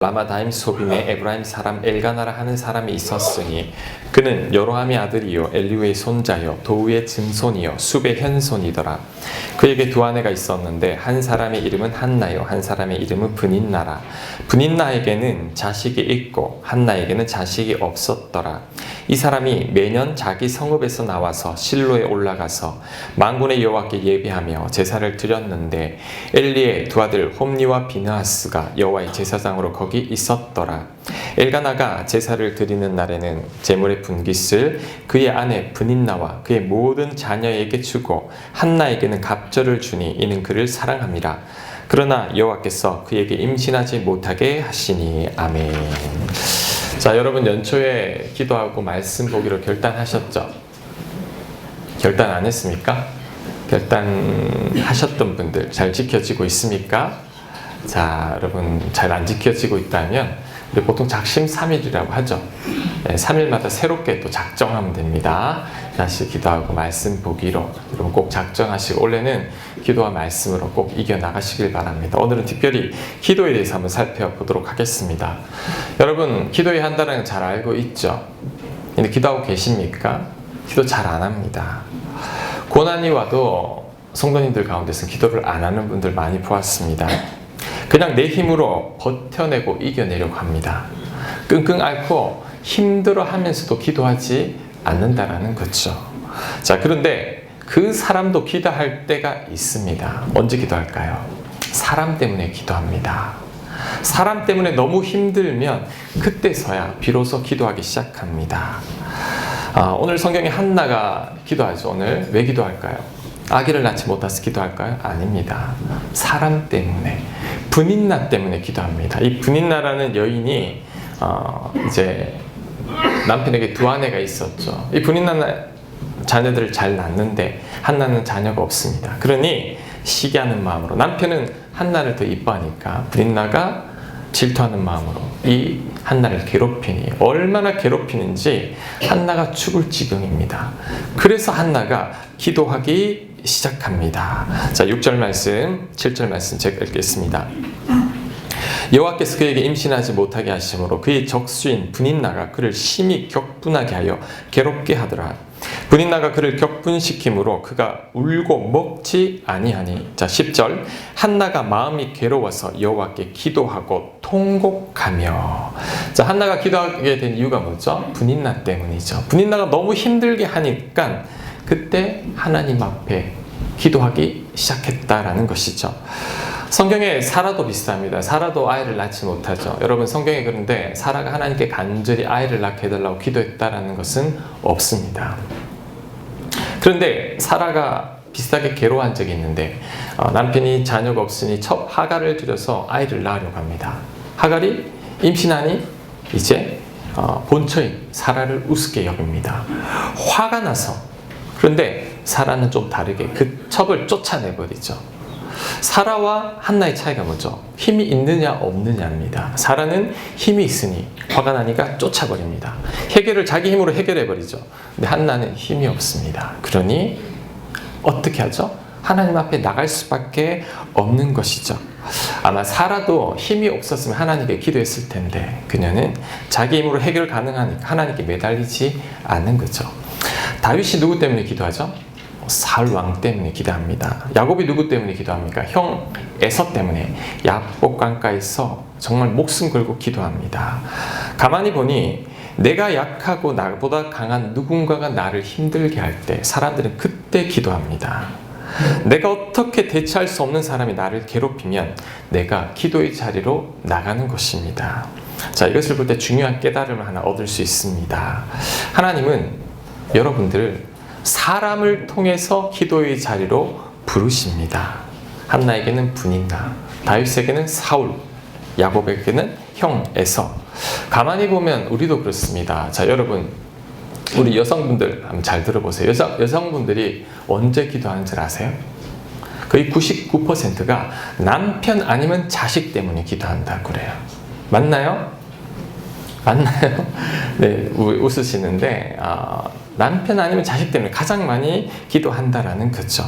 라마다임 소빔에 에브라임 사람 엘가나라 하는 사람이 있었으니 그는 여로함의 아들이요 엘리우의 손자요 도우의 증손이요 숲의 현손이더라. 그에게 두 아내가 있었는데 한 사람의 이름은 한나요 한 사람의 이름은 브닌나라. 브닌나에게는 자식이 있고 한나에게는 자식이 없었더라. 이 사람이 매년 자기 성읍에서 나와서 실로에 올라가서 만군의 여호와께 예배하며 제사를 드렸는데 엘리의 두 아들 홈니와 비느하스가 여호와의 제사장으로 거기 있었더라. 엘가나가 제사를 드리는 날에는 제물의 분깃을 그의 아내 브닌나와 그의 모든 자녀에게 주고 한나에게는 갑절을 주니 이는 그를 사랑함이라. 그러나 여호와께서 그에게 임신하지 못하게 하시니. 아멘. 자, 여러분 연초에 기도하고 말씀 보기로 결단하셨죠? 결단 안 했습니까? 결단하셨던 분들 잘 지켜지고 있습니까? 자, 여러분 잘 안 지켜지고 있다면 우리 보통 작심 3일이라고 하죠. 3일마다 새롭게 또 작정하면 됩니다. 다시 기도하고 말씀 보기로 여러분 꼭 작정하시고 올해는 기도와 말씀으로 꼭 이겨나가시길 바랍니다. 오늘은 특별히 기도에 대해서 한번 살펴보도록 하겠습니다. 여러분 기도해야 한다는 건 잘 알고 있죠? 근데 기도하고 계십니까? 기도 잘 안 합니다. 고난이 와도 성도님들 가운데서 기도를 안 하는 분들 많이 보았습니다. 그냥 내 힘으로 버텨내고 이겨내려고 합니다. 끙끙 앓고 힘들어하면서도 기도하지 않는다라는 거죠. 자, 그런데 그 사람도 기도할 때가 있습니다. 언제 기도할까요? 사람 때문에 기도합니다. 사람 때문에 너무 힘들면 그때서야 비로소 기도하기 시작합니다. 오늘 성경에 한나가 기도하죠. 오늘 왜 기도할까요? 아기를 낳지 못해서 기도할까요? 아닙니다. 사람 때문에, 브닌나 때문에 기도합니다. 이 브닌나라는 여인이 이제 남편에게 두 아내가 있었죠. 이 브닌나는 자녀들을 잘 낳는데 한나는 자녀가 없습니다. 그러니 시기하는 마음으로, 남편은 한나를 더 이뻐하니까 브닌나가 질투하는 마음으로 이 한나를 괴롭히니 얼마나 괴롭히는지 한나가 죽을 지경입니다. 그래서 한나가 기도하기 시작합니다. 자, 6절 말씀, 7절 말씀 제가 읽겠습니다. 여호와께서 그에게 임신하지 못하게 하심으로 그의 적수인 브닌나가 그를 심히 격분하게 하여 괴롭게 하더라. 브닌나가 그를 격분시킴으로 그가 울고 먹지 아니하니. 자, 10절 한나가 마음이 괴로워서 여호와께 기도하고 통곡하며. 자, 한나가 기도하게 된 이유가 뭐죠? 브닌나 때문이죠. 브닌나가 너무 힘들게 하니까 그때 하나님 앞에 기도하기 시작했다라는 것이죠. 성경에 사라도 비슷합니다. 사라도 아이를 낳지 못하죠. 여러분 성경에 그런데 사라가 하나님께 간절히 아이를 낳게 해달라고 기도했다라는 것은 없습니다. 그런데 사라가 비슷하게 괴로워한 적이 있는데 남편이 자녀가 없으니 첫 하갈을 들여서 아이를 낳으려고 합니다. 하갈이 임신하니 이제 본처인 사라를 우습게 여깁니다. 화가 나서, 그런데 사라는 좀 다르게 그 첩을 쫓아내버리죠. 사라와 한나의 차이가 뭐죠? 힘이 있느냐 없느냐입니다. 사라는 힘이 있으니 화가 나니까 쫓아버립니다. 해결을 자기 힘으로 해결해버리죠. 근데 한나는 힘이 없습니다. 그러니 어떻게 하죠? 하나님 앞에 나갈 수밖에 없는 것이죠. 아마 사라도 힘이 없었으면 하나님께 기도했을 텐데 그녀는 자기 힘으로 해결 가능하니까 하나님께 매달리지 않는 거죠. 다윗이 누구 때문에 기도하죠? 사울 왕 때문에 기도합니다. 야곱이 누구 때문에 기도합니까? 형 에서 때문에 야복 강가에서 정말 목숨 걸고 기도합니다. 가만히 보니 내가 약하고 나보다 강한 누군가가 나를 힘들게 할 때 사람들은 그때 기도합니다. 내가 어떻게 대처할 수 없는 사람이 나를 괴롭히면 내가 기도의 자리로 나가는 것입니다. 자, 이것을 볼 때 중요한 깨달음을 하나 얻을 수 있습니다. 하나님은 여러분들을 사람을 통해서 기도의 자리로 부르십니다. 한나에게는 브닌나, 다윗에게는 사울, 야곱에게는 형 에서. 가만히 보면 우리도 그렇습니다. 자, 여러분 우리 여성분들 한번 잘 들어보세요. 여성분들이 언제 기도하는 줄 아세요? 거의 99%가 남편 아니면 자식 때문에 기도한다고 그래요. 맞나요? 맞나요? 네, 웃으시는데 남편 아니면 자식 때문에 가장 많이 기도한다라는 거죠.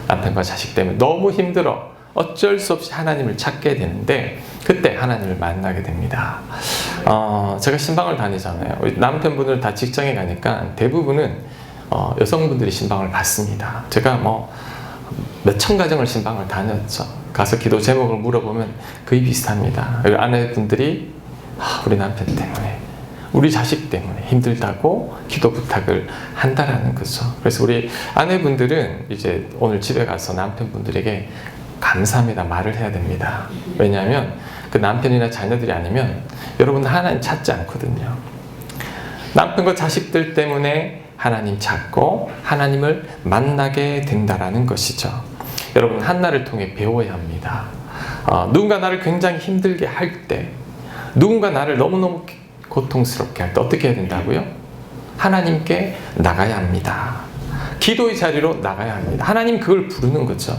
남편과 자식 때문에 너무 힘들어 어쩔 수 없이 하나님을 찾게 되는데 그때 하나님을 만나게 됩니다. 제가 신방을 다니잖아요. 우리 남편분들 다 직장에 가니까 대부분은 여성분들이 신방을 받습니다. 제가 뭐 몇천 가정을 신방을 다녔죠. 가서 기도 제목을 물어보면 거의 비슷합니다. 아내분들이 우리 남편 때문에, 우리 자식 때문에 힘들다고 기도 부탁을 한다라는 거죠. 그래서 우리 아내분들은 이제 오늘 집에 가서 남편분들에게 감사합니다 말을 해야 됩니다. 왜냐하면 그 남편이나 자녀들이 아니면 여러분 하나님 찾지 않거든요. 남편과 자식들 때문에 하나님 찾고 하나님을 만나게 된다라는 것이죠. 여러분 한나를 통해 배워야 합니다. 누군가 나를 굉장히 힘들게 할 때, 누군가 나를 너무너무 고통스럽게 할 때 어떻게 해야 된다고요? 하나님께 나가야 합니다. 기도의 자리로 나가야 합니다. 하나님 그걸 부르는 거죠.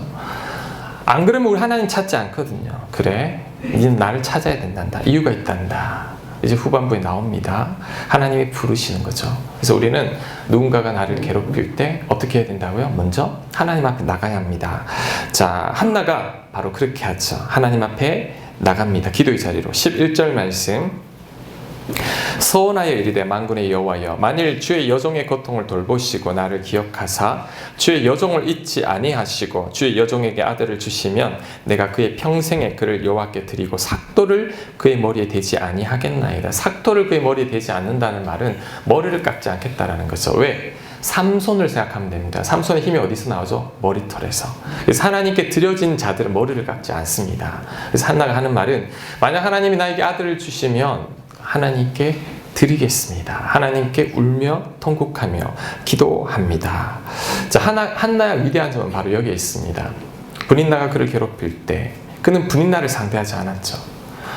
안 그러면 우리 하나님 찾지 않거든요. 그래, 이제는 나를 찾아야 된단다. 이유가 있단다. 이제 후반부에 나옵니다. 하나님이 부르시는 거죠. 그래서 우리는 누군가가 나를 괴롭힐 때 어떻게 해야 된다고요? 먼저 하나님 앞에 나가야 합니다. 자, 한나가 바로 그렇게 하죠. 하나님 앞에 나갑니다. 기도의 자리로. 11절 말씀. 서원하여 이르되 만군의 여호와여, 만일 주의 여종의 고통을 돌보시고 나를 기억하사 주의 여종을 잊지 아니하시고 주의 여종에게 아들을 주시면 내가 그의 평생에 그를 여호와께 드리고 삭도를 그의 머리에 대지 아니하겠나이다. 삭도를 그의 머리에 대지 않는다는 말은 머리를 깎지 않겠다라는 거죠. 왜? 삼손을 생각하면 됩니다. 삼손의 힘이 어디서 나오죠? 머리털에서. 그래서 하나님께 드려진 자들은 머리를 깎지 않습니다. 그래서 한나가 하는 말은, 만약 하나님이 나에게 아들을 주시면 하나님께 드리겠습니다. 하나님께 울며 통곡하며 기도합니다. 자, 한나의 위대한 점은 바로 여기에 있습니다. 분인나가 그를 괴롭힐 때 그는 분인나를 상대하지 않았죠.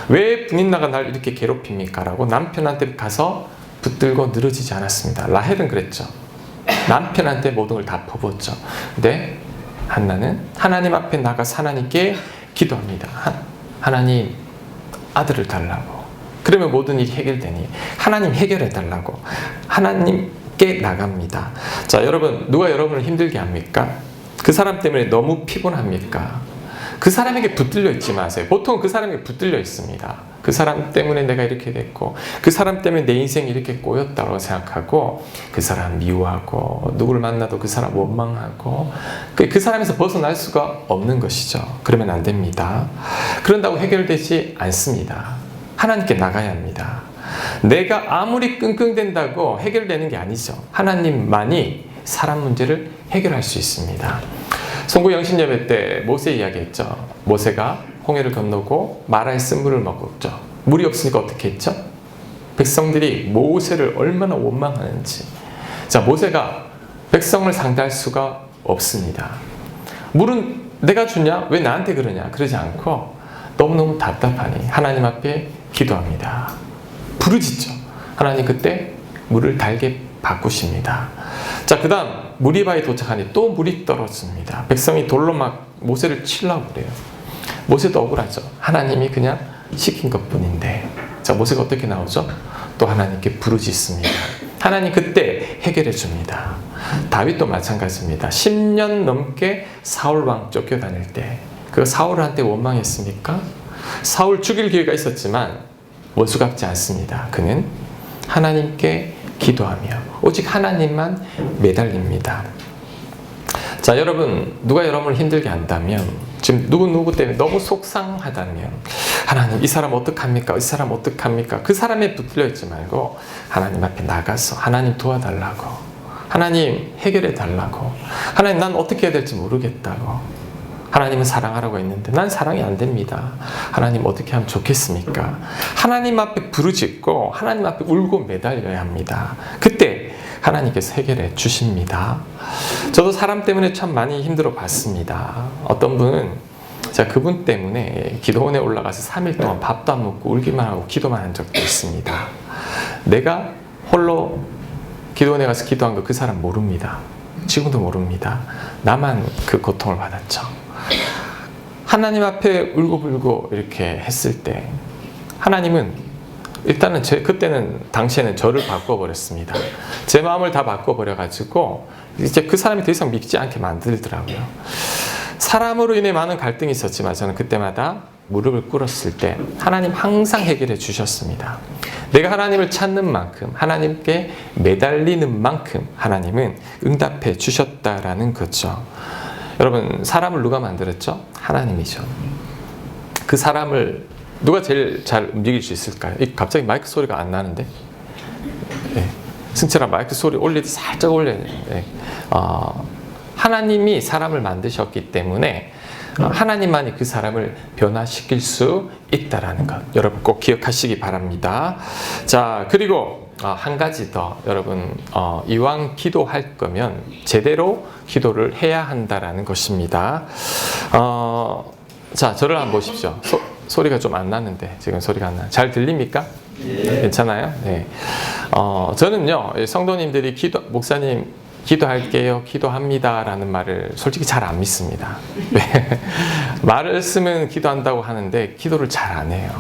왜 분인나가 날 이렇게 괴롭힙니까? 라고 남편한테 가서 붙들고 늘어지지 않았습니다. 라헬은 그랬죠. 남편한테 모든 걸 다 퍼부었죠. 근데 한나는 하나님 앞에 나가서 하나님께 기도합니다. 하나님 아들을 달라고. 그러면 모든 일이 해결되니 하나님 해결해 달라고 하나님께 나갑니다. 자, 여러분, 누가 여러분을 힘들게 합니까? 그 사람 때문에 너무 피곤합니까? 그 사람에게 붙들려 있지 마세요. 보통 그 사람에게 붙들려 있습니다. 그 사람 때문에 내가 이렇게 됐고, 그 사람 때문에 내 인생이 이렇게 꼬였다고 생각하고, 그 사람 미워하고, 누구를 만나도 그 사람 원망하고, 그 사람에서 벗어날 수가 없는 것이죠. 그러면 안 됩니다. 그런다고 해결되지 않습니다. 하나님께 나가야 합니다. 내가 아무리 끙끙댄다고 해결되는 게 아니죠. 하나님만이 사람 문제를 해결할 수 있습니다. 송구 영신 예배 때 모세 이야기했죠. 모세가 홍해를 건너고 마라의 쓴물을 먹었죠. 물이 없으니까 어떻게 했죠? 백성들이 모세를 얼마나 원망하는지. 자, 모세가 백성을 상대할 수가 없습니다. 물은 내가 주냐? 왜 나한테 그러냐? 그러지 않고 너무너무 답답하니 하나님 앞에 기도합니다. 부르짖죠. 하나님 그때 물을 달게 바꾸십니다. 자, 그 다음 무리바에 도착하니 또 물이 떨어집니다. 백성이 돌로 막 모세를 치려고 그래요. 모세도 억울하죠. 하나님이 그냥 시킨 것뿐인데. 자, 모세가 어떻게 나오죠? 또 하나님께 부르짖습니다. 하나님 그때 해결해 줍니다. 다윗도 마찬가지입니다. 10년 넘게 사울 왕 쫓겨다닐 때 그 사울한테 원망했습니까? 사울 죽일 기회가 있었지만 원수 갚지 않습니다. 그는 하나님께 기도하며 오직 하나님만 매달립니다. 자, 여러분, 누가 여러분을 힘들게 한다면, 지금 누구 때문에 너무 속상하다면, 하나님 이 사람 어떡합니까? 이 사람 어떡합니까? 그 사람에 붙들려 있지 말고 하나님 앞에 나가서 하나님 도와달라고, 하나님 해결해 달라고, 하나님 난 어떻게 해야 될지 모르겠다고, 하나님은 사랑하라고 했는데 난 사랑이 안 됩니다. 하나님 어떻게 하면 좋겠습니까? 하나님 앞에 부르짖고 하나님 앞에 울고 매달려야 합니다. 그때 하나님께서 해결해 주십니다. 저도 사람 때문에 참 많이 힘들어 봤습니다. 어떤 분은 제가 그분 때문에 기도원에 올라가서 3일 동안 밥도 안 먹고 울기만 하고 기도만 한 적도 있습니다. 내가 홀로 기도원에 가서 기도한 거 그 사람 모릅니다. 지금도 모릅니다. 나만 그 고통을 받았죠. 하나님 앞에 울고불고 이렇게 했을 때 하나님은 일단은 그때는 당시에는 저를 바꿔버렸습니다. 제 마음을 다 바꿔버려가지고 이제 그 사람이 더 이상 믿지 않게 만들더라고요. 사람으로 인해 많은 갈등이 있었지만 저는 그때마다 무릎을 꿇었을 때 하나님 항상 해결해 주셨습니다. 내가 하나님을 찾는 만큼, 하나님께 매달리는 만큼 하나님은 응답해 주셨다라는 거죠. 여러분, 사람을 누가 만들었죠? 하나님이죠. 그 사람을 누가 제일 잘 움직일 수 있을까요? 갑자기 마이크 소리가 안 나는데? 네. 승철아, 마이크 소리 살짝 올려야 되는데. 하나님이 사람을 만드셨기 때문에 하나님만이 그 사람을 변화시킬 수 있다라는 것 여러분 꼭 기억하시기 바랍니다. 자, 그리고 한 가지 더 여러분, 이왕 기도할 거면 제대로 기도를 해야 한다라는 것입니다. 자, 저를 한번 보십시오. 소리가 좀 안 나는데 지금 소리가 안 나. 잘 들립니까? 네. 괜찮아요? 네. 저는요, 성도님들이 목사님 기도할게요, 기도합니다라는 말을 솔직히 잘 안 믿습니다. 네. 말을 쓰면 기도한다고 하는데 기도를 잘 안 해요.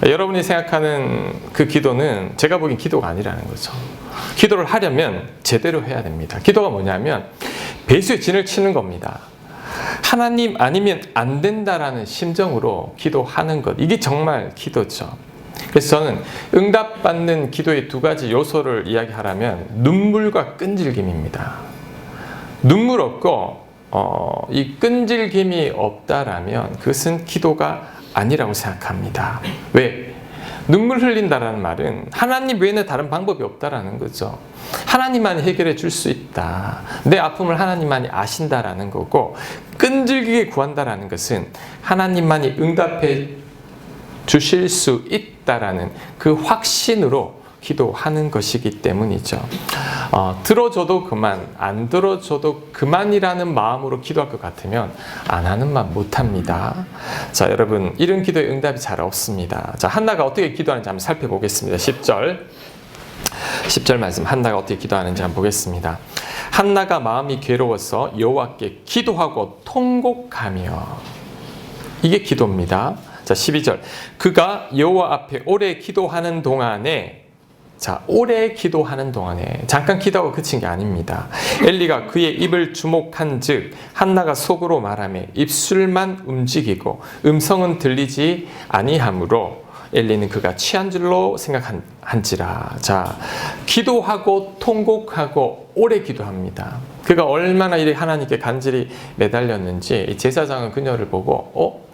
여러분이 생각하는 그 기도는 제가 보기엔 기도가 아니라는 거죠. 기도를 하려면 제대로 해야 됩니다. 기도가 뭐냐면 배수의 진을 치는 겁니다. 하나님 아니면 안 된다라는 심정으로 기도하는 것, 이게 정말 기도죠. 그래서 저는 응답받는 기도의 두 가지 요소를 이야기하라면 눈물과 끈질김입니다. 눈물 없고 이 끈질김이 없다라면 그것은 기도가 아니라고 생각합니다. 왜? 눈물 흘린다라는 말은 하나님 외에는 다른 방법이 없다라는 거죠. 하나님만이 해결해 줄 수 있다. 내 아픔을 하나님만이 아신다라는 거고, 끈질기게 구한다라는 것은 하나님만이 응답해 주실 수 있다라는 그 확신으로 기도하는 것이기 때문이죠. 들어줘도 그만, 안 들어줘도 그만이라는 마음으로 기도할 것 같으면 안 하는 말 못합니다. 자, 여러분, 이런 기도에 응답이 잘 없습니다. 자, 한나가 어떻게 기도하는지 한번 살펴보겠습니다. 10절 말씀, 한나가 어떻게 기도하는지 한번 보겠습니다. 한나가 마음이 괴로워서 여호와께 기도하고 통곡하며, 이게 기도입니다. 자, 12절. 그가 여호와 앞에 오래 기도하는 동안에, 자, 오래 기도하는 동안에, 잠깐 기도하고 그친 게 아닙니다. 엘리가 그의 입을 주목한 즉 한나가 속으로 말하며 입술만 움직이고 음성은 들리지 아니하므로 엘리는 그가 취한 줄로 생각한지라. 자, 기도하고 통곡하고 오래 기도합니다. 그가 얼마나 이 하나님께 간절히 매달렸는지 이 제사장은 그녀를 보고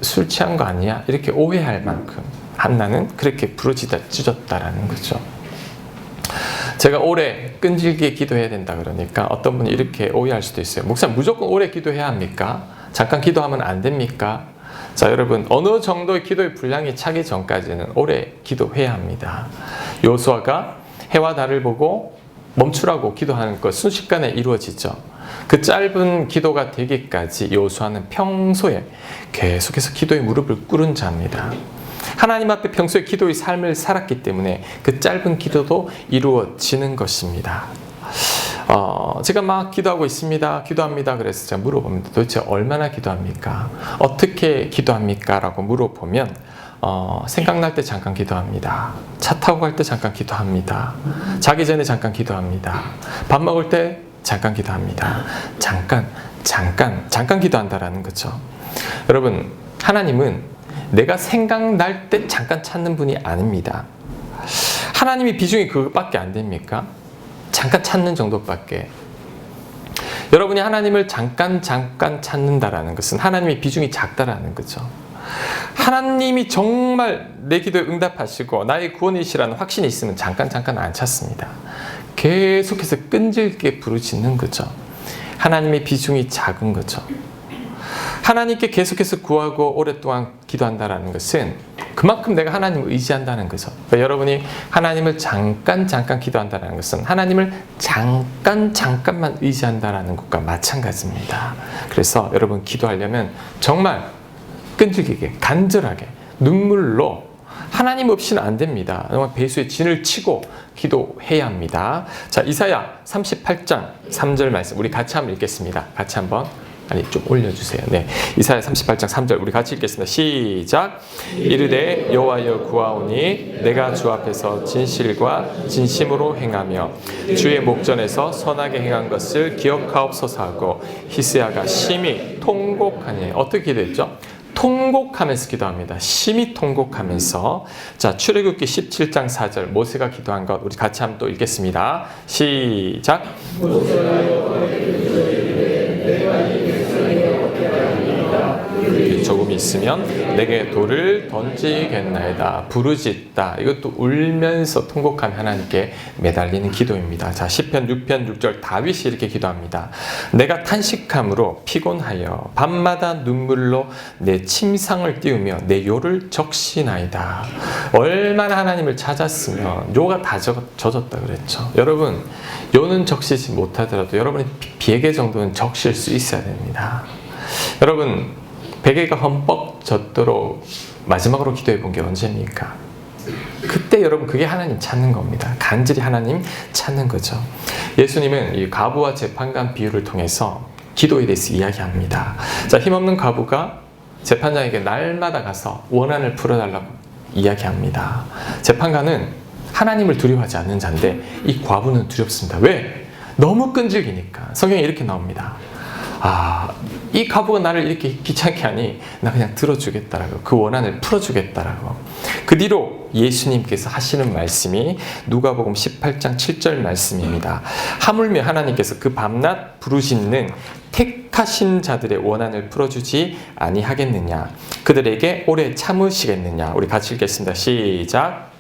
술 취한 거 아니야? 이렇게 오해할 만큼 한나는 그렇게 부르짖었다라는 거죠. 제가 오래 끈질기게 기도해야 된다 그러니까 어떤 분이 이렇게 오해할 수도 있어요. 목사, 무조건 오래 기도해야 합니까? 잠깐 기도하면 안 됩니까? 자, 여러분, 어느 정도의 기도의 분량이 차기 전까지는 오래 기도해야 합니다. 여호수아가 해와 달을 보고 멈추라고 기도하는 것 순식간에 이루어지죠. 그 짧은 기도가 되기까지 여호수아는 평소에 계속해서 기도의 무릎을 꿇은 자입니다. 하나님 앞에 평소에 기도의 삶을 살았기 때문에 그 짧은 기도도 이루어지는 것입니다. 제가 막 기도하고 있습니다. 기도합니다. 그래서 제가 물어봅니다. 도대체 얼마나 기도합니까? 어떻게 기도합니까? 라고 물어보면 생각날 때 잠깐 기도합니다. 차 타고 갈 때 잠깐 기도합니다. 자기 전에 잠깐 기도합니다. 밥 먹을 때 잠깐 기도합니다. 잠깐 기도한다라는 거죠. 여러분, 하나님은 내가 생각날 때 잠깐 찾는 분이 아닙니다. 하나님이 비중이 그것밖에 안 됩니까? 잠깐 찾는 정도밖에. 여러분이 하나님을 잠깐 찾는다라는 것은 하나님의 비중이 작다라는 거죠. 하나님이 정말 내 기도에 응답하시고 나의 구원이시라는 확신이 있으면 잠깐 안 찾습니다. 계속해서 끈질기게 부르짖는 거죠. 하나님의 비중이 작은 거죠. 하나님께 계속해서 구하고 오랫동안 기도한다는 것은 그만큼 내가 하나님을 의지한다는 거죠. 그러니까 여러분이 하나님을 잠깐 기도한다는 것은 하나님을 잠깐만 의지한다는 것과 마찬가지입니다. 그래서 여러분, 기도하려면 정말 끈질기게, 간절하게, 눈물로, 하나님 없이는 안 됩니다. 정말 배수의 진을 치고 기도해야 합니다. 자, 이사야 38장 3절 말씀 우리 같이 한번 읽겠습니다. 같이 한번 좀 올려주세요. 네, 이사야 38장 3절 우리 같이 읽겠습니다. 시작. 이르되 여호와여 구하오니 내가 주 앞에서 진실과 진심으로 행하며 주의 목전에서 선하게 행한 것을 기억하옵소서 하고 히스야가 심히 통곡하니. 어떻게 기도했죠? 통곡하면서 기도합니다. 심히 통곡하면서. 자, 출애굽기 17장 4절 모세가 기도한 것 우리 같이 한번 또 읽겠습니다. 시작. 조금 있으면 내게 돌을 던지겠나이다. 부르짖다. 이것도 울면서 통곡하며 하나님께 매달리는 기도입니다. 자, 시편 6편 6절 다윗이 이렇게 기도합니다. 내가 탄식함으로 피곤하여 밤마다 눈물로 내 침상을 띄우며 내 요를 적시나이다. 얼마나 하나님을 찾았으면 요가 다 젖었다 그랬죠. 여러분, 요는 적시지 못하더라도 여러분의 베개 정도는 적실 수 있어야 됩니다. 여러분, 베개가 흠뻑 젖도록 마지막으로 기도해 본 게 언제입니까? 그때 여러분 그게 하나님 찾는 겁니다. 간절히 하나님 찾는 거죠. 예수님은 이 과부와 재판관 비유를 통해서 기도에 대해서 이야기합니다. 자, 힘없는 과부가 재판장에게 날마다 가서 원한을 풀어달라고 이야기합니다. 재판관은 하나님을 두려워하지 않는 자인데 이 과부는 두렵습니다. 왜? 너무 끈질기니까. 성경에 이렇게 나옵니다. 이 과부가 나를 이렇게 귀찮게 하니 나 그냥 들어주겠다라고, 그 원한을 풀어주겠다라고. 그 뒤로 예수님께서 하시는 말씀이 누가복음 18장 7절 말씀입니다. 하물며 하나님께서 그 밤낮 부르짖는 택하신 자들의 원한을 풀어주지 아니하겠느냐, 그들에게 오래 참으시겠느냐. 우리 같이 읽겠습니다. 시작.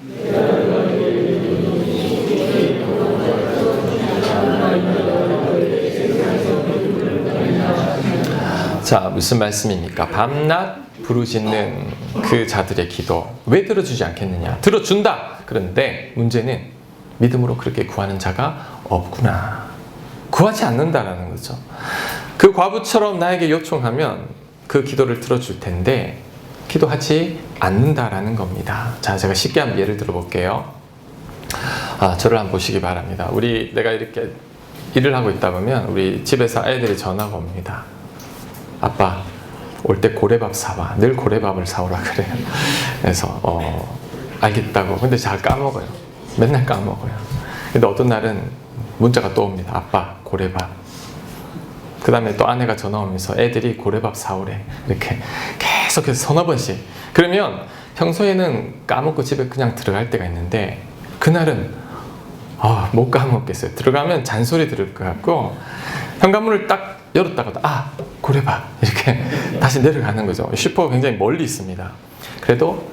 자, 무슨 말씀입니까? 밤낮 부르짖는 그 자들의 기도 왜 들어주지 않겠느냐? 들어준다! 그런데 문제는 믿음으로 그렇게 구하는 자가 없구나. 구하지 않는다라는 거죠. 그 과부처럼 나에게 요청하면 그 기도를 들어줄 텐데 기도하지 않는다라는 겁니다. 자, 제가 쉽게 한번 예를 들어 볼게요. 저를 한번 보시기 바랍니다. 내가 이렇게 일을 하고 있다 보면 우리 집에서 아이들이 전화가 옵니다. 아빠, 올 때 고래밥 사와. 늘 고래밥을 사오라 그래요. 그래서 알겠다고. 근데 잘 까먹어요. 맨날 까먹어요. 근데 어떤 날은 문자가 또 옵니다. 아빠, 고래밥. 그 다음에 또 아내가 전화 오면서 애들이 고래밥 사오래. 이렇게 계속해서 서너 번씩. 그러면 평소에는 까먹고 집에 그냥 들어갈 때가 있는데 그날은 못 까먹겠어요. 들어가면 잔소리 들을 것 같고 현관문을 딱 열었다가도 고래밥 이렇게 다시 내려가는 거죠. 슈퍼가 굉장히 멀리 있습니다. 그래도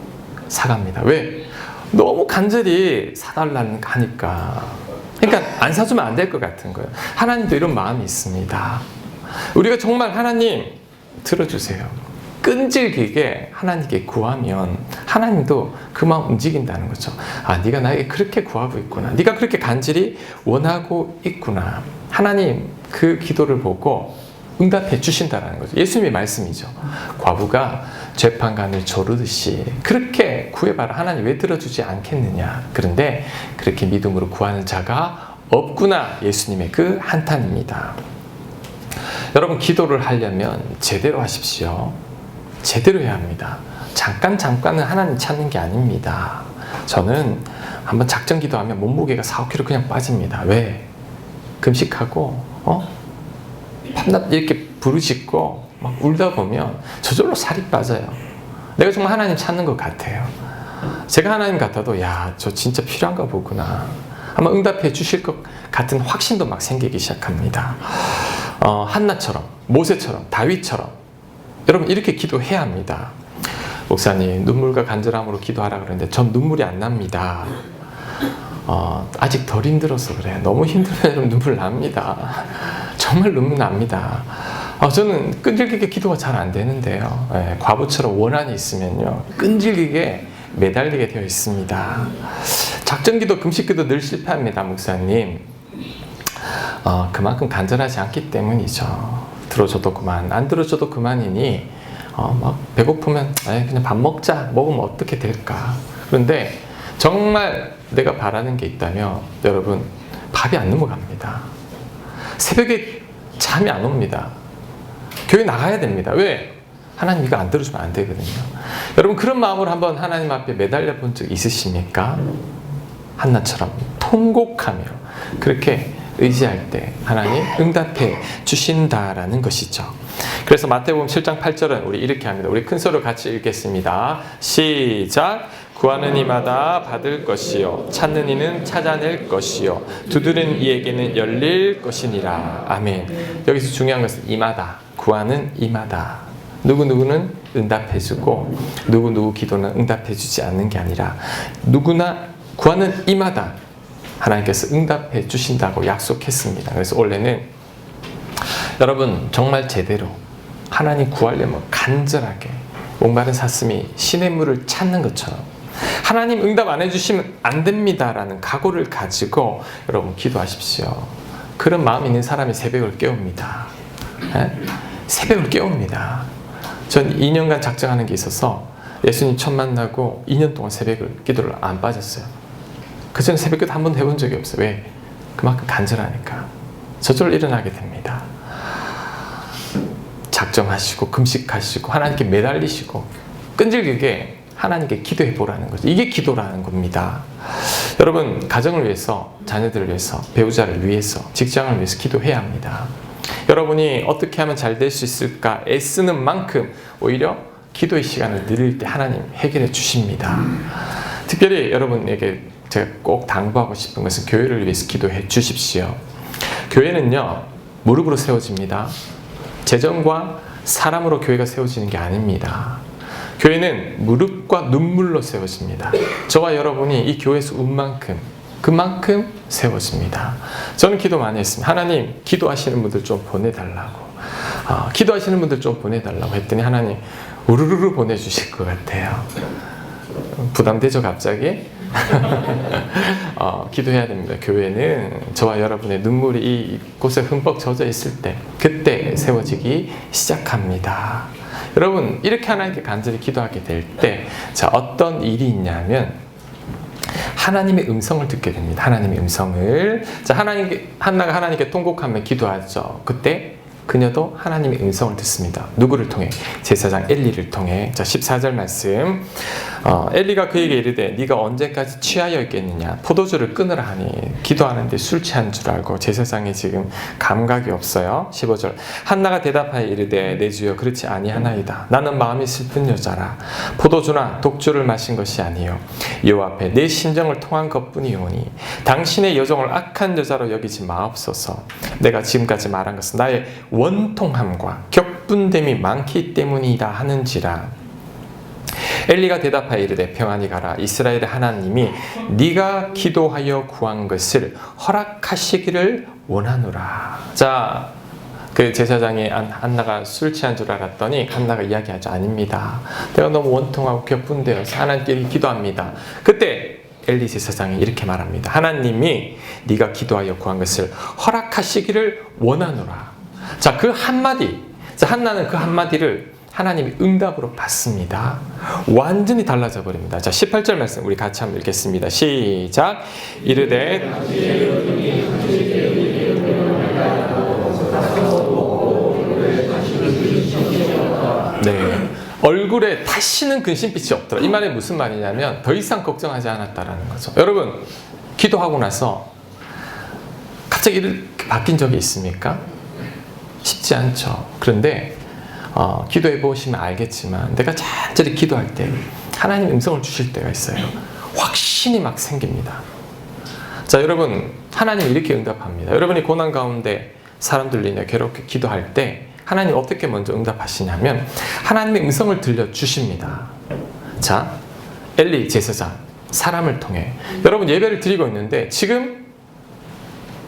사갑니다. 왜? 너무 간절히 사달라는 하니까. 그러니까 안 사주면 안 될 것 같은 거예요. 하나님도 이런 마음이 있습니다. 우리가 정말 하나님 들어주세요. 끈질기게 하나님께 구하면 하나님도 그 마음 움직인다는 거죠. 네가 나에게 그렇게 구하고 있구나. 네가 그렇게 간절히 원하고 있구나. 하나님 그 기도를 보고 응답해 주신다는 거죠. 예수님의 말씀이죠. 과부가 재판관을 조르듯이 그렇게 구해봐라. 하나님 왜 들어주지 않겠느냐. 그런데 그렇게 믿음으로 구하는 자가 없구나. 예수님의 그 한탄입니다. 여러분, 기도를 하려면 제대로 하십시오. 제대로 해야 합니다. 잠깐은 하나님 찾는 게 아닙니다. 저는 한번 작정 기도하면 몸무게가 4-5kg 그냥 빠집니다. 왜? 금식하고 밤낮 이렇게 부르짖고 막 울다 보면 저절로 살이 빠져요. 내가 정말 하나님 찾는 것 같아요. 제가 하나님 같아도 저 진짜 필요한가 보구나. 아마 응답해 주실 것 같은 확신도 막 생기기 시작합니다. 한나처럼, 모세처럼, 다윗처럼 여러분 이렇게 기도해야 합니다. 목사님, 눈물과 간절함으로 기도하라 그러는데 전 눈물이 안 납니다. 아직 덜 힘들어서 그래요. 너무 힘들면 눈물 납니다. 정말 눈물 납니다. 저는 끈질기게 기도가 잘 안 되는데요. 과부처럼 원한이 있으면요, 끈질기게 매달리게 되어 있습니다. 작정기도, 금식기도 늘 실패합니다, 목사님. 그만큼 간절하지 않기 때문이죠. 들어줘도 그만, 안 들어줘도 그만이니 막 배고프면 그냥 밥 먹자. 먹으면 어떻게 될까. 그런데 정말 내가 바라는 게 있다면 여러분, 밥이 안 넘어갑니다. 새벽에 잠이 안 옵니다. 교회 나가야 됩니다. 왜? 하나님 이거 안 들어주면 안 되거든요. 여러분, 그런 마음으로 한번 하나님 앞에 매달려 본 적 있으십니까? 한나처럼 통곡하며 그렇게 의지할 때 하나님 응답해 주신다라는 것이죠. 그래서 마태복음 7장 8절은 우리 이렇게 합니다. 우리 큰 소리로 같이 읽겠습니다. 시작. 구하는 이마다 받을 것이요 찾는 이는 찾아낼 것이요 두드리는 이에게는 열릴 것이니라. 아멘. 여기서 중요한 것은 이마다, 구하는 이마다. 누구누구는 응답해주고 누구누구 기도는 응답해주지 않는 게 아니라 누구나 구하는 이마다 하나님께서 응답해 주신다고 약속했습니다. 그래서 원래는 여러분 정말 제대로 하나님 구하려면 간절하게 목마른 사슴이 시냇물을 찾는 것처럼 하나님 응답 안 해주시면 안 됩니다라는 각오를 가지고 여러분 기도하십시오. 그런 마음이 있는 사람이 새벽을 깨웁니다. 새벽을 깨웁니다. 전 2년간 작정하는 게 있어서 예수님 처음 만나고 2년 동안 새벽을 기도를 안 빠졌어요. 그전에 새벽 기도 한 번도 해본 적이 없어요. 왜? 그만큼 간절하니까. 저절로 일어나게 됩니다. 작정하시고 금식하시고 하나님께 매달리시고 끈질기게 하나님께 기도해 보라는 거죠. 이게 기도라는 겁니다. 여러분 가정을 위해서, 자녀들을 위해서, 배우자를 위해서, 직장을 위해서 기도해야 합니다. 여러분이 어떻게 하면 잘 될 수 있을까 애쓰는 만큼 오히려 기도의 시간을 늘릴 때 하나님 해결해 주십니다. 특별히 여러분에게 제가 꼭 당부하고 싶은 것은 교회를 위해서 기도해 주십시오. 교회는요 무릎으로 세워집니다. 재정과 사람으로 교회가 세워지는 게 아닙니다. 교회는 무릎과 눈물로 세워집니다. 저와 여러분이 이 교회에서 운 만큼 그만큼 세워집니다. 저는 기도 많이 했습니다. 하나님 기도하시는 분들 좀 보내달라고. 기도하시는 분들 좀 보내달라고 했더니 하나님 우르르르 보내주실 것 같아요. 부담되죠 갑자기? 기도해야 됩니다. 교회는 저와 여러분의 눈물이 이곳에 흠뻑 젖어 있을 때 그때 세워지기 시작합니다. 여러분 이렇게 하나님께 간절히 기도하게 될 때 자 어떤 일이 있냐면 하나님의 음성을 듣게 됩니다. 하나님의 음성을. 자 한나가 하나님께 통곡하며 기도하죠. 그때 그녀도 하나님의 음성을 듣습니다. 누구를 통해? 제사장 엘리를 통해. 자 14절 말씀. 엘리가 그에게 이르되 네가 언제까지 취하여 있겠느냐? 포도주를 끊으라 하니 기도하는데 술 취한 줄 알고 제사장이 지금 감각이 없어요. 15절. 한나가 대답하여 이르되 내 주여 그렇지 아니하나이다. 나는 마음이 슬픈 여자라. 포도주나 독주를 마신 것이 아니요 여호와 앞에 내 심정을 통한 것뿐이오니 당신의 여종을 악한 여자로 여기지 마옵소서. 내가 지금까지 말한 것은 나의 원통함과 격분됨이 많기 때문이다 하는지라. 엘리가 대답하여 이르되 평안히 가라. 이스라엘의 하나님이 네가 기도하여 구한 것을 허락하시기를 원하노라. 자, 그 제사장이 한나가 술 취한 줄 알았더니 한나가 이야기하죠. 아닙니다. 내가 너무 원통하고 격분되어서 하나님께 기도합니다. 그때 엘리 제사장이 이렇게 말합니다. 하나님이 네가 기도하여 구한 것을 허락하시기를 원하노라. 자, 그 한마디. 자, 한나는 그 한마디를 하나님이 응답으로 받습니다. 완전히 달라져 버립니다. 자, 18절 말씀 우리 같이 한번 읽겠습니다. 시작. 이르되 네. 얼굴에 다시는 근심빛이 없더라. 이 말이 무슨 말이냐면 더 이상 걱정하지 않았다라는 거죠. 여러분 기도하고 나서 갑자기 이렇게 바뀐 적이 있습니까? 쉽지 않죠. 그런데 기도해 보시면 알겠지만 내가 잔절히 기도할 때 하나님 음성을 주실 때가 있어요. 확신이 막 생깁니다. 자, 여러분 하나님 이렇게 응답합니다. 여러분이 고난 가운데 사람들로 인해 괴롭게 기도할 때 하나님 어떻게 먼저 응답하시냐면 하나님의 음성을 들려주십니다. 자, 엘리 제사장 사람을 통해 여러분 예배를 드리고 있는데 지금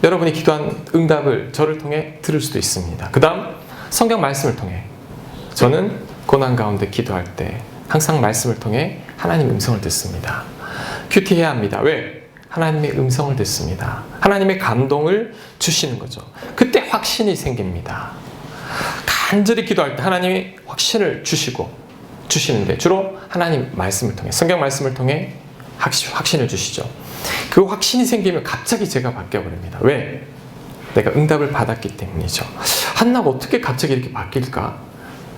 여러분이 기도한 응답을 저를 통해 들을 수도 있습니다. 그 다음 성경 말씀을 통해 저는 고난 가운데 기도할 때 항상 말씀을 통해 하나님의 음성을 듣습니다. 큐티해야 합니다. 왜? 하나님의 음성을 듣습니다. 하나님의 감동을 주시는 거죠. 그때 확신이 생깁니다. 간절히 기도할 때 하나님이 확신을 주시는데 주로 하나님 말씀을 통해 성경 말씀을 통해 확신을 주시죠. 그 확신이 생기면 갑자기 제가 바뀌어버립니다. 왜? 내가 응답을 받았기 때문이죠. 한나가 어떻게 갑자기 이렇게 바뀔까?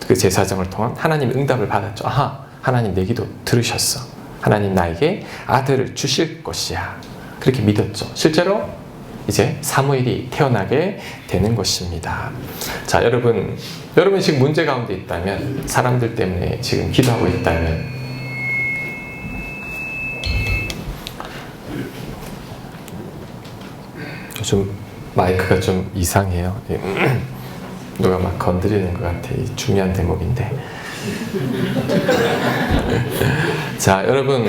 그 제사장을 통한 하나님의 응답을 받았죠. 아하, 하나님 내 기도 들으셨어. 하나님 나에게 아들을 주실 것이야. 그렇게 믿었죠. 실제로 이제 사무엘이 태어나게 되는 것입니다. 자, 여러분 지금 문제 가운데 있다면, 사람들 때문에 지금 기도하고 있다면, 요즘 마이크가 좀 이상해요. 누가 막 건드리는 것 같아. 이 중요한 대목인데. 자, 여러분,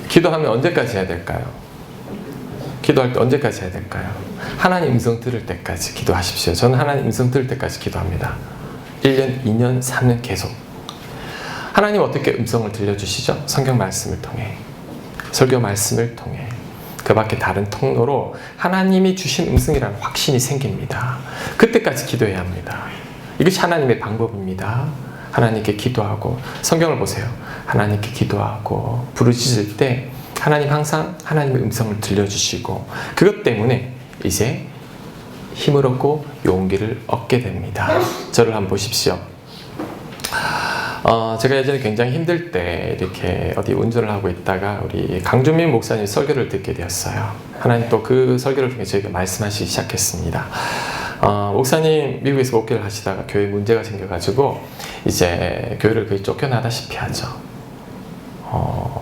기도하면 언제까지 해야 될까요? 기도할 때 언제까지 해야 될까요? 하나님 음성 들을 때까지 기도하십시오. 저는 하나님 음성 들을 때까지 기도합니다. 1년, 2년, 3년 계속. 하나님 어떻게 음성을 들려주시죠? 성경 말씀을 통해, 설교 말씀을 통해, 그 밖에 다른 통로로 하나님이 주신 음성이라는 확신이 생깁니다. 그때까지 기도해야 합니다. 이것이 하나님의 방법입니다. 하나님께 기도하고, 성경을 보세요. 하나님께 기도하고 부르짖을 때 하나님 항상 하나님의 음성을 들려주시고, 그것 때문에 이제 힘을 얻고 용기를 얻게 됩니다. 저를 한번 보십시오. 제가 예전에 굉장히 힘들 때 이렇게 어디 운전을 하고 있다가 우리 강준민 목사님 설교를 듣게 되었어요. 하나님 또 그 설교를 통해 저에게 말씀하시기 시작했습니다. 목사님 미국에서 목회를 하시다가 교회에 문제가 생겨가지고 이제 교회를 거의 쫓겨나다시피 하죠.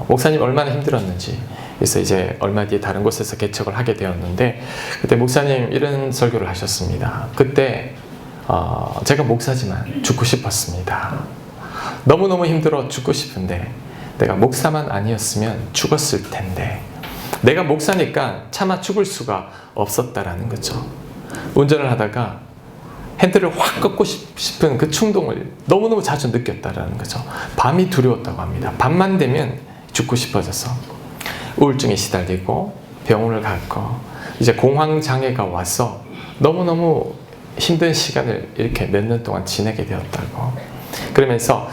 목사님 얼마나 힘들었는지. 그래서 이제 얼마 뒤에 다른 곳에서 개척을 하게 되었는데, 그때 목사님 이런 설교를 하셨습니다. 그때 제가 목사지만 죽고 싶었습니다. 너무너무 힘들어 죽고 싶은데 내가 목사만 아니었으면 죽었을 텐데, 내가 목사니까 차마 죽을 수가 없었다라는 거죠. 운전을 하다가 핸들을 확 꺾고 싶은 그 충동을 너무너무 자주 느꼈다라는 거죠. 밤이 두려웠다고 합니다. 밤만 되면 죽고 싶어져서 우울증에 시달리고 병원을 갔고, 이제 공황장애가 와서 너무너무 힘든 시간을 이렇게 몇 년 동안 지내게 되었다고. 그러면서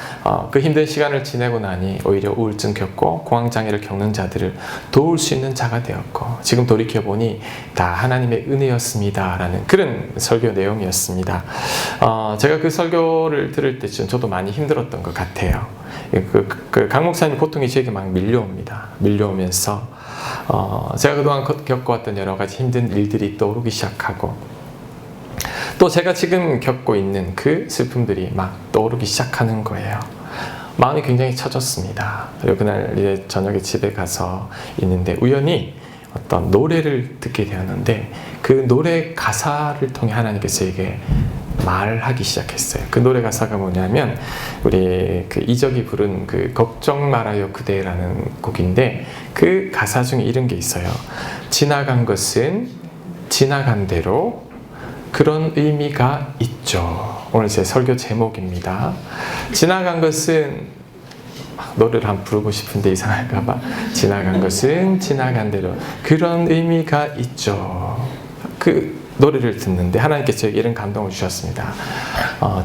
그 힘든 시간을 지내고 나니 오히려 우울증 겪고 공황장애를 겪는 자들을 도울 수 있는 자가 되었고, 지금 돌이켜보니 다 하나님의 은혜였습니다 라는 그런 설교 내용이었습니다. 제가 그 설교를 들을 때쯤 저도 많이 힘들었던 것 같아요. 강 목사님 고통이 저에게 막 밀려옵니다. 밀려오면서 제가 그동안 겪어왔던 여러 가지 힘든 일들이 떠오르기 시작하고, 또 제가 지금 겪고 있는 그 슬픔들이 막 떠오르기 시작하는 거예요. 마음이 굉장히 처졌습니다. 그리고 그날 이제 저녁에 집에 가서 있는데 우연히 어떤 노래를 듣게 되었는데, 그 노래 가사를 통해 하나님께서 저에게 말하기 시작했어요. 그 노래 가사가 뭐냐면, 우리 그 이적이 부른 그 걱정 말아요 그대라는 곡인데, 그 가사 중에 이런 게 있어요. 지나간 것은 지나간 대로 그런 의미가 있죠. 오늘 제 설교 제목입니다. 지나간 것은, 노래를 한번 부르고 싶은데 이상할까봐, 지나간 것은 지나간 대로 그런 의미가 있죠. 그 노래를 듣는데 하나님께서 저에게 이런 감동을 주셨습니다.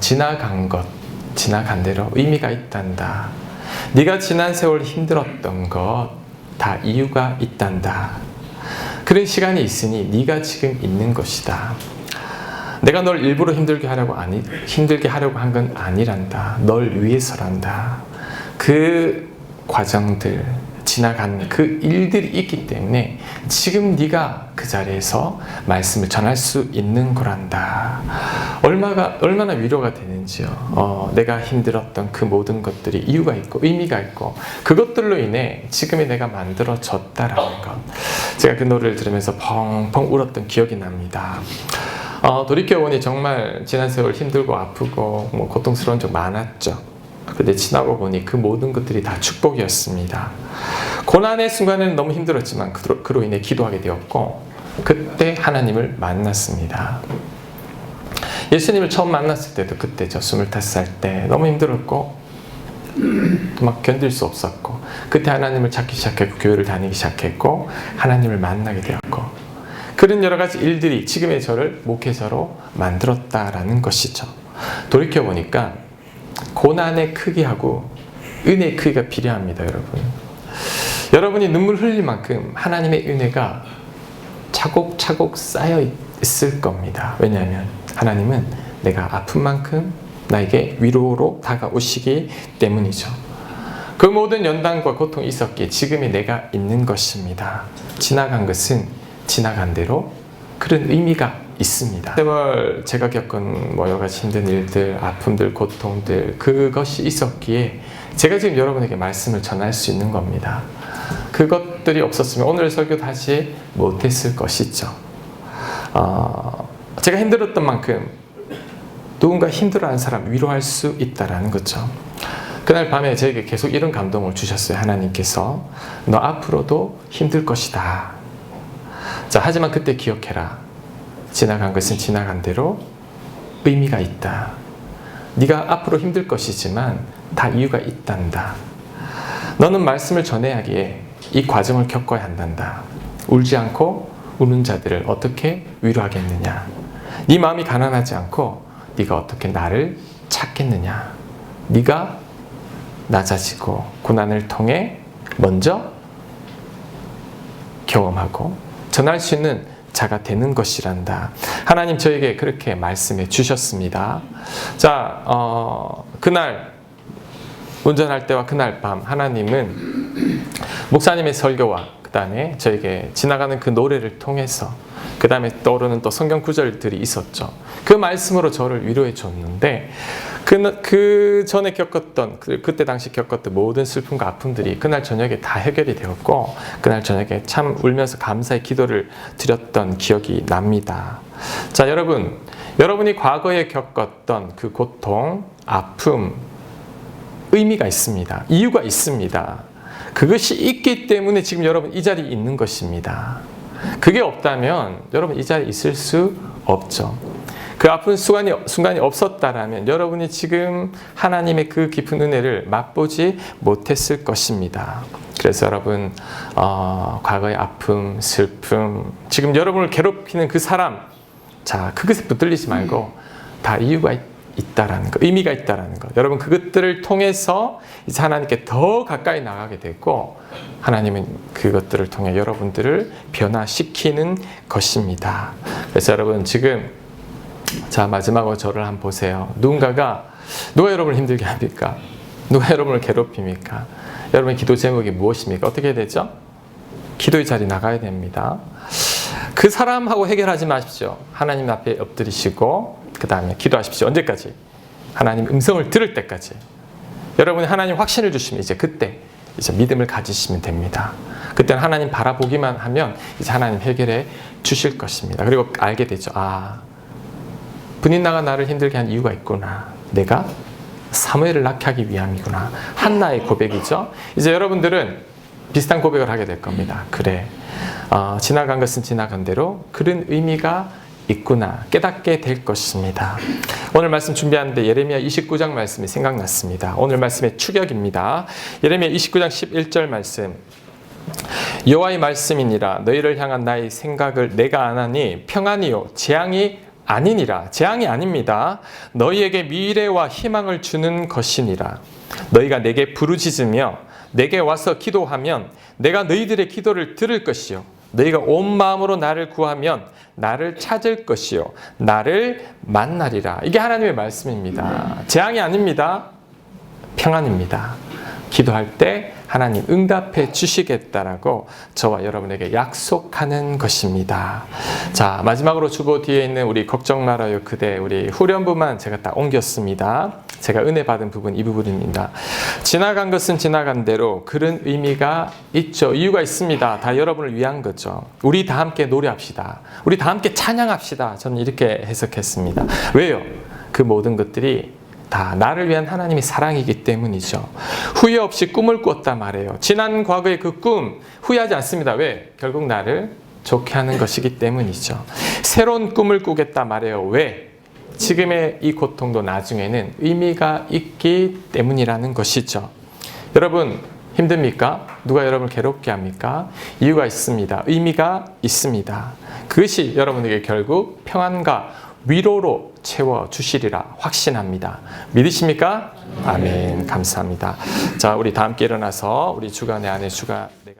지나간 것, 지나간 대로 의미가 있단다. 네가 지난 세월 힘들었던 것 다 이유가 있단다. 그런 시간이 있으니 네가 지금 있는 것이다. 내가 널 일부러 힘들게 하려고 한 건 아니란다. 널 위해서란다. 그 과정들, 지나간 그 일들이 있기 때문에 지금 네가 그 자리에서 말씀을 전할 수 있는 거란다. 얼마나 위로가 되는지요. 내가 힘들었던 그 모든 것들이 이유가 있고 의미가 있고, 그것들로 인해 지금의 내가 만들어졌다라는 것. 제가 그 노래를 들으면서 펑펑 울었던 기억이 납니다. 돌이켜보니 정말 지난 세월 힘들고 아프고 고통스러운 적 많았죠. 그런데 지나고 보니 그 모든 것들이 다 축복이었습니다. 고난의 순간에는 너무 힘들었지만 그로 인해 기도하게 되었고, 그때 하나님을 만났습니다. 예수님을 처음 만났을 때도 그때죠. 25살 때 너무 힘들었고 막 견딜 수 없었고, 그때 하나님을 찾기 시작했고 교회를 다니기 시작했고 하나님을 만나게 되었고, 그런 여러 가지 일들이 지금의 저를 목회자로 만들었다라는 것이죠. 돌이켜보니까 고난의 크기하고 은혜의 크기가 비례합니다, 여러분. 여러분이 눈물 흘릴 만큼 하나님의 은혜가 차곡차곡 쌓여 있을 겁니다. 왜냐하면 하나님은 내가 아픈 만큼 나에게 위로로 다가오시기 때문이죠. 그 모든 연단과 고통이 있었기에 지금의 내가 있는 것입니다. 지나간 것은 지나간 대로 그런 의미가 있습니다. 세월 제가 겪은 여러 가지 힘든 일들, 아픔들, 고통들, 그것이 있었기에 제가 지금 여러분에게 말씀을 전할 수 있는 겁니다. 그것들이 없었으면 오늘 설교도 하지 못했을 것이죠. 제가 힘들었던 만큼 누군가 힘들어하는 사람 위로할 수 있다라는 거죠. 그날 밤에 저에게 계속 이런 감동을 주셨어요. 하나님께서 너 앞으로도 힘들 것이다. 자, 하지만 그때 기억해라. 지나간 것은 지나간 대로 의미가 있다. 네가 앞으로 힘들 것이지만 다 이유가 있단다. 너는 말씀을 전해야 하기에 이 과정을 겪어야 한단다. 울지 않고 우는 자들을 어떻게 위로하겠느냐. 네 마음이 가난하지 않고 네가 어떻게 나를 찾겠느냐. 네가 낮아지고 고난을 통해 먼저 경험하고 전할 수 있는 자가 되는 것이란다. 하나님 저에게 그렇게 말씀해 주셨습니다. 자, 그날 운전할 때와 그날 밤 하나님은 목사님의 설교와 그 다음에 저에게 지나가는 그 노래를 통해서 그 다음에 떠오르는 또 성경 구절들이 있었죠. 그 말씀으로 저를 위로해 줬는데 그 전에 겪었던 그때 당시 겪었던 모든 슬픔과 아픔들이 그날 저녁에 다 해결이 되었고 그날 저녁에 참 울면서 감사의 기도를 드렸던 기억이 납니다. 자, 여러분이 과거에 겪었던 그 고통, 아픔, 의미가 있습니다. 이유가 있습니다. 그것이 있기 때문에 지금 여러분 이 자리에 있는 것입니다. 그게 없다면 여러분 이 자리에 있을 수 없죠. 그 아픈 순간이 없었다라면 여러분이 지금 하나님의 그 깊은 은혜를 맛보지 못했을 것입니다. 그래서 여러분 과거의 아픔, 슬픔, 지금 여러분을 괴롭히는 그 사람, 자, 그것에 붙들리지 말고 다 이유가 있다라는 거, 의미가 있다라는 거. 여러분 그것들을 통해서 이제 하나님께 더 가까이 나가게 되고 하나님은 그것들을 통해 여러분들을 변화시키는 것입니다. 그래서 여러분 지금 자, 마지막으로 저를 한번 보세요. 누가 여러분을 힘들게 합니까? 누가 여러분을 괴롭힙니까? 여러분의 기도 제목이 무엇입니까? 어떻게 해야 되죠? 기도의 자리 나가야 됩니다. 그 사람하고 해결하지 마십시오. 하나님 앞에 엎드리시고 그 다음에 기도하십시오. 언제까지? 하나님 음성을 들을 때까지. 여러분이 하나님 확신을 주시면 이제 그때 이제 믿음을 가지시면 됩니다. 그때는 하나님 바라보기만 하면 이제 하나님 해결해 주실 것입니다. 그리고 알게 되죠. 분인나가 나를 힘들게 한 이유가 있구나. 내가 사무엘을 낳게 하기 위함이구나. 한나의 고백이죠. 이제 여러분들은 비슷한 고백을 하게 될 겁니다. 그래, 지나간 것은 지나간 대로 그런 의미가 있구나 깨닫게 될 것입니다. 오늘 말씀 준비하는데 예레미야 29장 말씀이 생각났습니다. 오늘 말씀의 추격입니다. 예레미야 29장 11절 말씀. 여호와의 말씀이니라. 너희를 향한 나의 생각을 내가 아나니 평안이요 재앙이 아니니라. 재앙이 아닙니다. 너희에게 미래와 희망을 주는 것이니라. 너희가 내게 부르짖으며 내게 와서 기도하면 내가 너희들의 기도를 들을 것이요 너희가 온 마음으로 나를 구하면 나를 찾을 것이요 나를 만나리라. 이게 하나님의 말씀입니다. 재앙이 아닙니다. 평안입니다. 기도할 때 하나님 응답해 주시겠다라고 저와 여러분에게 약속하는 것입니다. 자, 마지막으로 주보 뒤에 있는 우리 걱정 말아요 그대 우리 후렴부만 제가 딱 옮겼습니다. 제가 은혜 받은 부분 이 부분입니다. 지나간 것은 지나간 대로 그런 의미가 있죠. 이유가 있습니다. 다 여러분을 위한 거죠. 우리 다 함께 노래합시다. 우리 다 함께 찬양합시다. 저는 이렇게 해석했습니다. 왜요? 그 모든 것들이 다 나를 위한 하나님의 사랑이기 때문이죠. 후회 없이 꿈을 꿨다 말해요. 지난 과거의 그 꿈 후회하지 않습니다. 왜? 결국 나를 좋게 하는 것이기 때문이죠. 새로운 꿈을 꾸겠다 말해요. 왜? 지금의 이 고통도 나중에는 의미가 있기 때문이라는 것이죠. 여러분 힘듭니까? 누가 여러분을 괴롭게 합니까? 이유가 있습니다. 의미가 있습니다. 그것이 여러분에게 결국 평안과 위로로 채워주시리라 확신합니다. 믿으십니까? 아멘. 감사합니다. 자, 우리 다 함께 일어나서 우리 주가 내 안에 주가 내가